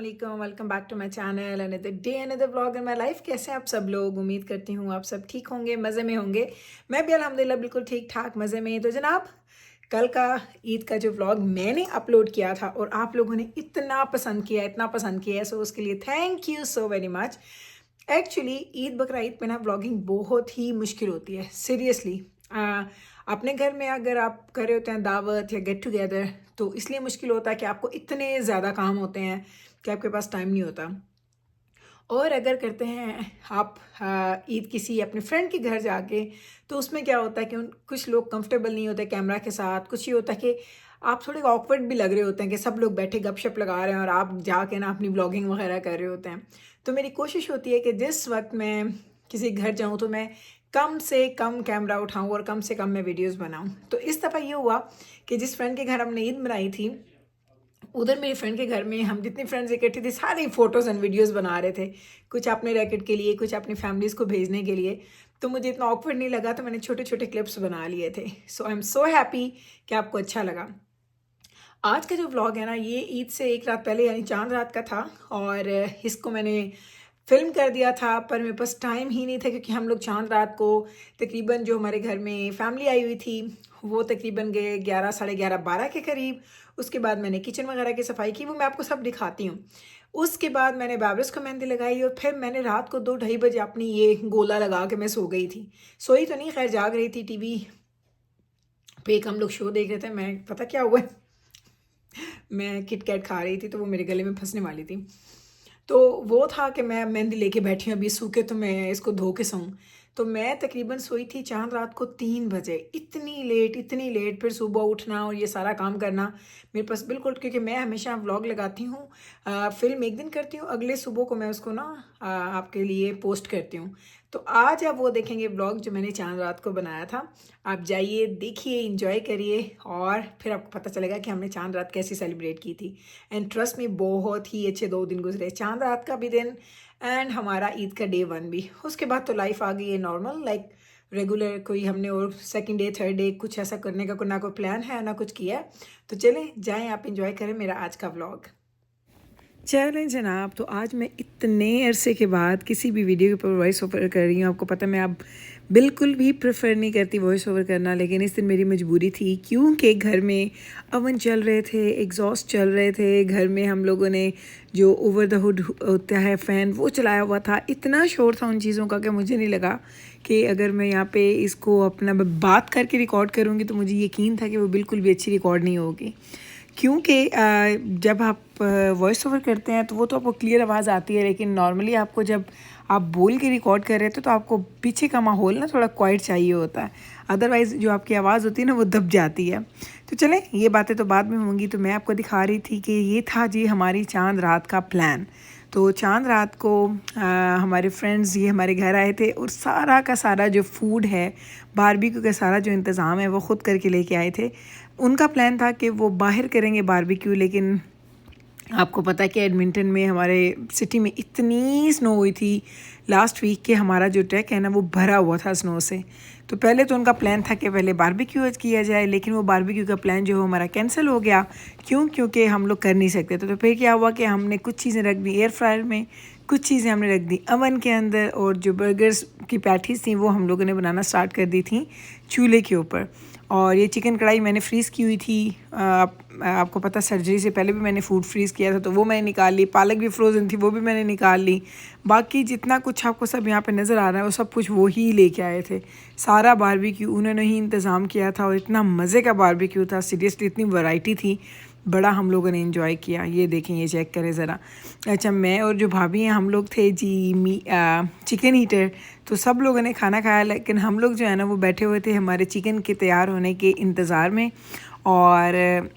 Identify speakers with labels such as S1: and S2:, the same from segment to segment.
S1: अस्सलाम welcome back to my channel another day another vlog in my life. कैसे हैं आप सब लोग? उम्मीद करती हूँ आप सब ठीक होंगे, मज़े में होंगे। मैं भी अल्हम्दुलिल्लाह बिल्कुल ठीक ठाक मज़े में। तो जनाब, कल का ईद का जो व्लॉग मैंने अपलोड किया था और आप लोगों ने इतना पसंद किया, सो उसके लिए thank you so very much. Actually Eid बकरा ईद पे ना व्लॉगिंग बहुत ही मुश्किल होती है, सीरियसली। अपने घर में अगर आप कर रहे होते हैं दावत या गेट टुगेदर, तो इसलिए मुश्किल होता है कि आपको इतने ज़्यादा काम होते हैं कि आपके पास टाइम नहीं होता। और अगर करते हैं आप ईद किसी अपने फ्रेंड के घर जाके, तो उसमें क्या होता है कि कुछ लोग कंफर्टेबल नहीं होते कैमरा के साथ। कुछ ये होता है कि आप थोड़े ऑकवर्ड भी लग रहे होते हैं कि सब लोग बैठे गपशप लगा रहे हैं और आप जाके ना अपनी ब्लॉगिंग वगैरह कर रहे होते हैं। तो मेरी कोशिश होती है कि जिस वक्त मैं किसी घर जाऊँ तो मैं कम से कम कैमरा उठाऊँ और कम से कम मैं वीडियोज़ बनाऊँ। तो इस दफ़ा ये हुआ कि जिस फ्रेंड के घर हमने ईद मनाई थी, उधर मेरी फ्रेंड के घर में हम जितनी फ्रेंड्स इकट्ठी थी सारी फ़ोटोज़ एंड वीडियोस बना रहे थे, कुछ अपने रैकेट के लिए, कुछ अपनी फैमिलीज़ को भेजने के लिए। तो मुझे इतना ऑकवर्ड नहीं लगा, तो मैंने छोटे छोटे क्लिप्स बना लिए थे। सो आई एम सो हैप्पी कि आपको अच्छा लगा। आज का जो व्लॉग है ना, ये ईद से एक रात पहले यानी चांद रात का था और इसको मैंने फ़िल्म कर दिया था, पर मेरे पास टाइम ही नहीं था क्योंकि हम लोग चांद रात को तकरीबन जो हमारे घर में फैमिली आई हुई थी वो तकरीबन गए 11 साढ़े 11 12 के करीब। उसके बाद मैंने किचन वगैरह की सफाई की, वो मैं आपको सब दिखाती हूँ। उसके बाद मैंने बाबरस को मेहंदी लगाई और फिर मैंने रात को 2 ढाई बजे अपनी ये गोला लगा के मैं सो गई थी। सोई तो नहीं, खैर जाग रही थी। टीवी पे एक हम लोग शो देख रहे थे। मैं पता क्या हुआ, मैं किट कैट खा रही थी तो वो मेरे गले में फंसने वाली थी। तो वो था कि मैं मेहंदी लेके बैठी हूँ, अभी सूखे तो मैं इसको धो के सोऊं। तो मैं तकरीबन सोई थी चांद रात को 3 बजे। इतनी लेट फिर सुबह उठना और ये सारा काम करना मेरे पास बिल्कुल, क्योंकि मैं हमेशा व्लॉग लगाती हूँ, फिल्म एक दिन करती हूँ, अगले सुबह को मैं उसको ना आपके लिए पोस्ट करती हूँ। तो आज आप वो देखेंगे व्लॉग जो मैंने चांद रात को बनाया था। आप जाइए, देखिए, इंजॉय करिए और फिर आपको पता चलेगा कि हमने चांद रात कैसे सेलिब्रेट की थी। एंड ट्रस्ट में बहुत ही अच्छे 2 दिन गुजरे, चांद रात का भी दिन एंड हमारा ईद का डे 1 भी। उसके बाद तो लाइफ आ गई है नॉर्मल, लाइक रेगुलर। कोई हमने और सेकंड डे थर्ड डे कुछ ऐसा करने का ना कोई प्लान है ना कुछ किया है। तो चलें जाएं, आप इंजॉय करें मेरा आज का व्लॉग। चलें जनाब, तो आज मैं इतने अरसे के बाद किसी भी वीडियो के ऊपर वॉइस ओवर कर रही हूँ। आपको पता है मैं अब बिल्कुल भी प्रेफर नहीं करती वॉइस ओवर करना, लेकिन इस दिन मेरी मजबूरी थी क्योंकि घर में अवन चल रहे थे, एग्जॉस्ट चल रहे थे। घर में हम लोगों ने जो ओवर द हुड होता है फ़ैन, वो चलाया हुआ था। इतना शोर था उन चीज़ों का कि मुझे नहीं लगा कि अगर मैं यहाँ पे इसको अपना बात करके रिकॉर्ड करूँगी तो मुझे यकीन था कि वो बिल्कुल भी अच्छी रिकॉर्ड नहीं होगी। क्योंकि जब आप वॉइस ओवर करते हैं तो वो तो आपको क्लियर आवाज़ आती है, लेकिन नॉर्मली आपको जब आप बोल के रिकॉर्ड कर रहे थे तो आपको पीछे का माहौल ना थोड़ा क्वाइट चाहिए होता है, अदरवाइज़ जो आपकी आवाज़ होती है ना वो दब जाती है। तो चलें, ये बातें तो बाद में होंगी। तो मैं आपको दिखा रही थी कि ये था जी हमारी चांद रात का प्लान। तो चांद रात को हमारे फ्रेंड्स ये हमारे घर आए थे और सारा का सारा जो फूड है, बारबेक्यू का सारा जो इंतज़ाम है वो ख़ुद करके लेके आए थे। उनका प्लान था कि वो बाहर करेंगे बारबेक्यू, लेकिन आपको पता है कि एडमिंटन में हमारे सिटी में इतनी स्नो हुई थी लास्ट वीक के हमारा जो ट्रैक है ना वो भरा हुआ था स्नो से। तो पहले तो उनका प्लान था कि पहले बारबेक्यू किया जाए, लेकिन वो बारबेक्यू का प्लान जो है हमारा कैंसिल हो गया। क्योंकि हम लोग कर नहीं सकते थे। तो फिर क्या हुआ कि हमने कुछ चीज़ें रख दी एयर फ्रायर में, कुछ चीज़ें हमने रख दी अवन के अंदर, और जो बर्गर्स की पैटीज़ थी वो हम लोगों ने बनाना स्टार्ट कर दी थी चूल्हे के ऊपर। और ये चिकन कढ़ाई मैंने फ्रीज़ की हुई थी। आपको पता सर्जरी से पहले भी मैंने फूड फ्रीज़ किया था तो वो मैंने निकाल ली। पालक भी फ्रोज़न थी, वो भी मैंने निकाल ली। बाकी जितना कुछ आपको सब यहाँ पे नज़र आ रहा है वो सब कुछ वो ही लेके आए थे। सारा बारबेक्यू उन्होंने ही इंतज़ाम किया था और इतना मज़े का बारबेक्यू था, सीरियसली इतनी वैरायटी थी, बड़ा हम लोगों ने एंजॉय किया। ये देखें, ये चेक करें ज़रा। अच्छा, मैं और जो भाभी हैं हम लोग थे जी चिकन ईटर। तो सब लोगों ने खाना खाया, लेकिन हम लोग जो है ना वो बैठे हुए थे हमारे चिकन के तैयार होने के इंतज़ार में। और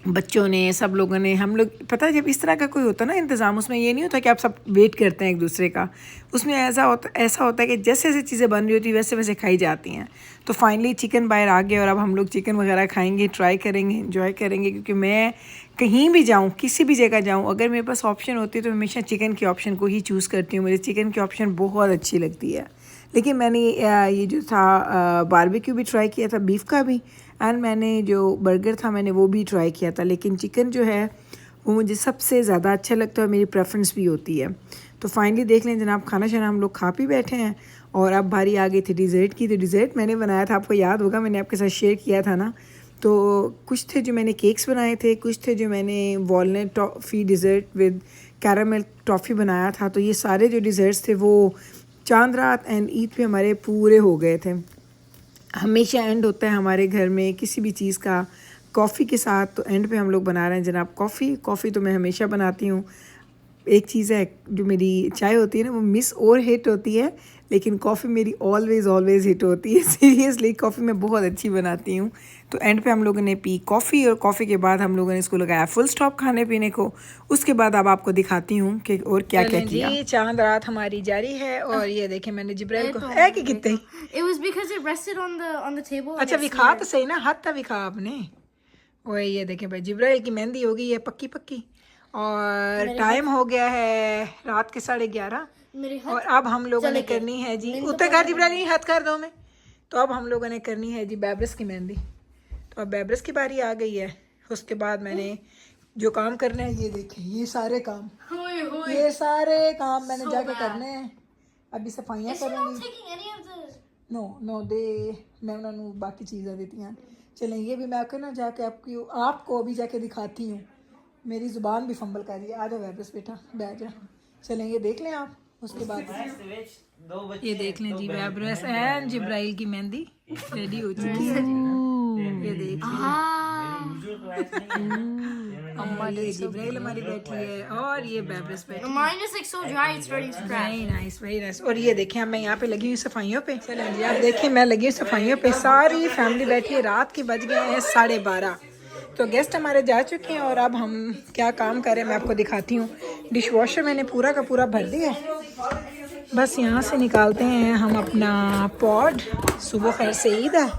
S1: बच्चों ने, सब लोगों ने, हम लोग, पता है जब इस तरह का कोई होता है ना इंतज़ाम, उसमें ये नहीं होता कि आप सब वेट करते हैं एक दूसरे का। उसमें ऐसा होता है कि जैसे जैसे चीज़ें बन रही होती है वैसे वैसे खाई जाती हैं। तो फाइनली चिकन बाहर आ गया और अब हम लोग चिकन वगैरह खाएंगे, ट्राई करेंगे, एंजॉय करेंगे। क्योंकि मैं कहीं भी जाऊँ, किसी भी जगह जाऊँ, अगर मेरे पास ऑप्शन होती है तो हमेशा चिकन के ऑप्शन को ही चूज़ करती हूँ। मुझे चिकन की ऑप्शन बहुत अच्छी लगती है। लेकिन मैंने ये जो था बारबेक्यू भी ट्राई किया था, बीफ का भी, एंड मैंने जो बर्गर था मैंने वो भी ट्राई किया था। लेकिन चिकन जो है वो मुझे सबसे ज़्यादा अच्छा लगता है और मेरी प्रेफरेंस भी होती है। तो फाइनली देख लें जनाब, खाना शाना हम लोग खा पी बैठे हैं और अब बारी आ गई थी डिज़र्ट की। तो डिज़र्ट मैंने बनाया था, आपको याद होगा मैंने आपके साथ शेयर किया था ना। तो कुछ थे जो मैंने केक्स बनाए थे, कुछ थे जो मैंने walnut toffee dessert with caramel toffee बनाया था। तो ये सारे जो डिज़र्ट्स थे वो चांद रात एंड ईद पे हमारे पूरे हो गए थे। हमेशा एंड होता है हमारे घर में किसी भी चीज़ का कॉफ़ी के साथ, तो एंड पे हम लोग बना रहे हैं जनाब कॉफ़ी तो मैं हमेशा बनाती हूँ। एक चीज़ है जो मेरी चाय होती है ना, वो मिस और हिट होती है, लेकिन कॉफ़ी मेरी ऑलवेज़ हिट होती है। सीरियसली कॉफ़ी मैं बहुत अच्छी बनाती हूँ। तो एंड पे हम लोगों ने पी कॉफ़ी और कॉफ़ी के बाद हम लोगों ने इसको लगाया फुल स्टॉप खाने पीने को। उसके बाद अब आपको दिखाती हूँ कि और क्या क्या किया। जी चांद रात हमारी जारी है और ये देखें मैंने जिब्राइल को है कि कितने
S2: It was because it rested on the table.
S1: अच्छा विखा तो सही ना, हाथ था विखा आपने। वही ये देखें भाई जिब्राइल की मेहंदी हो गई है पक्की पक्की और टाइम हो गया है रात के 11:30 और अब हम लोगों ने करनी है जी उत्तर कर जिब्राइल हाथ कर दो में। तो अब हम लोगों ने करनी है जी बैब्रस की मेहंदी। तो अब बैब्रस की बारी आ गई है। उसके बाद मैंने जो काम करने हैं ये देखें, ये सारे काम मैंने जाके करने हैं। अभी सफाइयाँ करूँगी। नो दे मैं उन्होंने बाकी चीज़ें देती हैं। चलें ये भी मैं आकर ना जाके आपको अभी जाके दिखाती हूँ। मेरी ज़ुबान भी फंबल कर रही है। आ जाओ वापस बेटा बैठ जा। चलें ये देख लें आप। उसके बाद ये देख लें जी बैब्रस एंड जिब्राइल की मेहंदी रेडी हो चुकी है। ये देख अम्मा जिब्राइल हमारी बैठी है और ये बैब्रस बैठी है। और ये देखें मैं यहाँ पे लगी हुई सफाइयों पे। चलें जी आप देखें मैं लगी हुई सफाइयों पे, सारी फैमिली बैठी है। रात के बज गए हैं 12:30। तो गेस्ट हमारे जा चुके हैं और अब हम क्या काम करें मैं आपको दिखाती हूँ। डिश वॉशर मैंने पूरा का पूरा भर दिया है। बस यहाँ से निकालते हैं हम अपना पॉड। सुबह खैर से ईद है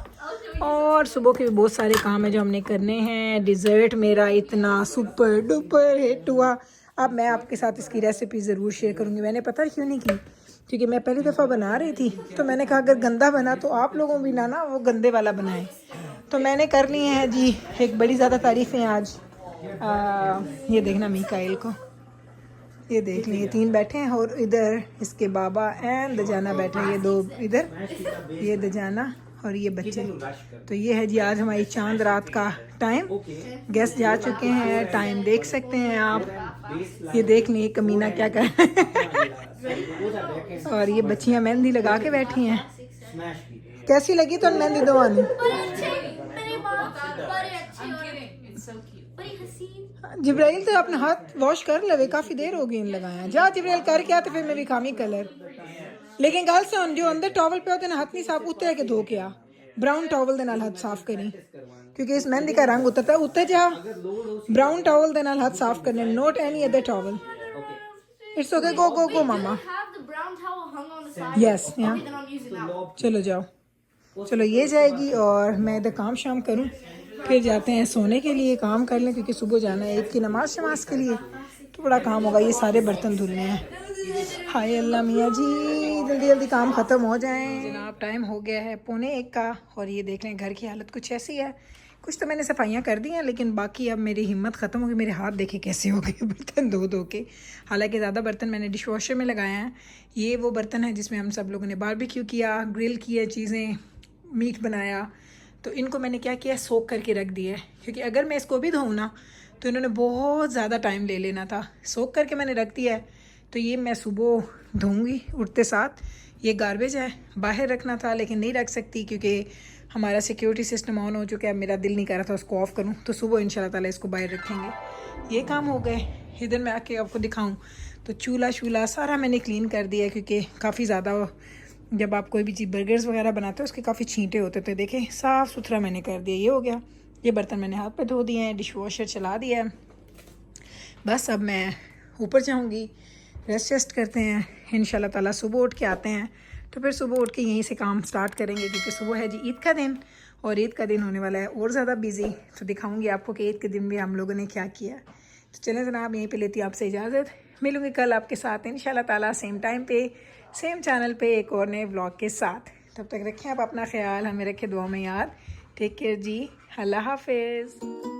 S1: और सुबह के भी बहुत सारे काम हैं जो हमने करने हैं। डिज़र्ट मेरा इतना सुपर डुपर हिट हुआ। अब मैं आपके साथ इसकी रेसिपी ज़रूर शेयर करूँगी। मैंने पता क्यों नहीं की, क्योंकि मैं पहली दफ़ा बना रही थी तो मैंने कहा अगर गंदा बना तो आप लोगों भी ना वो गंदे वाला बनाएं। तो मैंने कर ली है जी एक बड़ी ज़्यादा तारीफ़ें आज। ये देखना मीकाइल को, ये देख लें ये 3 बैठे हैं और इधर इसके बाबा एंड दजाना बैठे हैं। ये 2 इधर, ये दजाना और ये बच्चे। तो ये है जी आज हमारी चांद रात का टाइम। गेस्ट जा चुके हैं, टाइम देख सकते हैं आप। ये देख लें कमीना क्या कर और ये बच्चियां मेहंदी लगा के बैठी हैं। कैसी लगी तो मेहंदी दो आनी? जिब्राइल तो अपना हाथ वॉश कर लवे, काफी देर हो गई लगाया। जा जिब्राइल करके आते फिर मैं भी खामी कलर। लेकिन गल सुन जो अंदर टॉवल पे होते ना हाथ नहीं साफ उतर के धो के आ। ब्राउन टॉवल दे नाल हाथ साफ करी क्योंकि इस मेहंदी का रंग उतरता है। उतर जा ब्राउन टॉवल दे नाल हाथ साफ करने, not any other towel. It's okay go mama. Yes चलो जाओ। चलो ये जाएगी और मैं इधर काम शाम करूं, फिर जाते हैं सोने के लिए। काम कर लें क्योंकि सुबह जाना है ईद की नमाज शमाज के लिए, तो बड़ा काम होगा। ये सारे बर्तन धुलने हैं। हाय अल्लाह मियाँ जी जल्दी जल्दी काम ख़त्म हो जाए। जनाब टाइम हो गया है 1:45 का और ये देख लें घर की हालत कुछ ऐसी है। कुछ तो मैंने सफाइयाँ कर दी हैं लेकिन बाकी अब मेरी हिम्मत ख़त्म हो गई। मेरे हाथ देखे कैसे हो गए बर्तन धो के। हालांकि ज़्यादा बर्तन मैंने डिश वॉशर में लगाए हैं। ये वो बर्तन है जिसमें हम सब लोगों ने बारबेक्यू किया, ग्रिल किया, चीज़ें मीट बनाया। तो इनको मैंने क्या किया सोक करके रख दिया है क्योंकि अगर मैं इसको भी धोऊँ ना तो इन्होंने बहुत ज़्यादा टाइम ले लेना था। सोक करके मैंने रख दिया है। तो ये मैं सुबह धोऊँगी उठते साथ। ये गार्बेज है, बाहर रखना था लेकिन नहीं रख सकती क्योंकि हमारा सिक्योरिटी सिस्टम ऑन हो चुका है। मेरा दिल नहीं कर रहा था उसको ऑफ़ करूँ, तो सुबह इंशाल्लाह ताला इसको बाहर रखेंगे। ये काम हो गए। इधर मैं आके आपको दिखाऊँ तो चूल्हा शूल्हा सारा मैंने क्लीन कर दिया क्योंकि काफ़ी ज़्यादा जब आप कोई भी चीज़ बर्गर्स वगैरह बनाते हो उसके काफ़ी छींटे होते थे। देखें साफ़ सुथरा मैंने कर दिया। ये हो गया। ये बर्तन मैंने हाथ पे धो दिए हैं, डिश वॉशर चला दिया है। बस अब मैं ऊपर जाऊँगी, रेस्ट करते हैं। इंशाल्लाह ताला सुबह उठ के आते हैं तो फिर सुबह उठ के यहीं से काम स्टार्ट करेंगे क्योंकि सुबह है जी ईद का दिन और ईद का दिन होने वाला है और ज़्यादा बिजी। तो दिखाऊँगी आपको कि ईद के दिन भी हम लोगों ने क्या किया। तो चलें जनाब यहीं पे लेती हूँ आपसे इजाज़त। मिलूँगी कल आपके साथ इंशाल्लाह ताला सेम टाइम पे सेम चैनल पे एक और नए व्लॉग के साथ। तब तक रखें आप अपना ख्याल, हमें रखें दुआ में याद। टेक केयर जी, अल्लाह हाफिज़।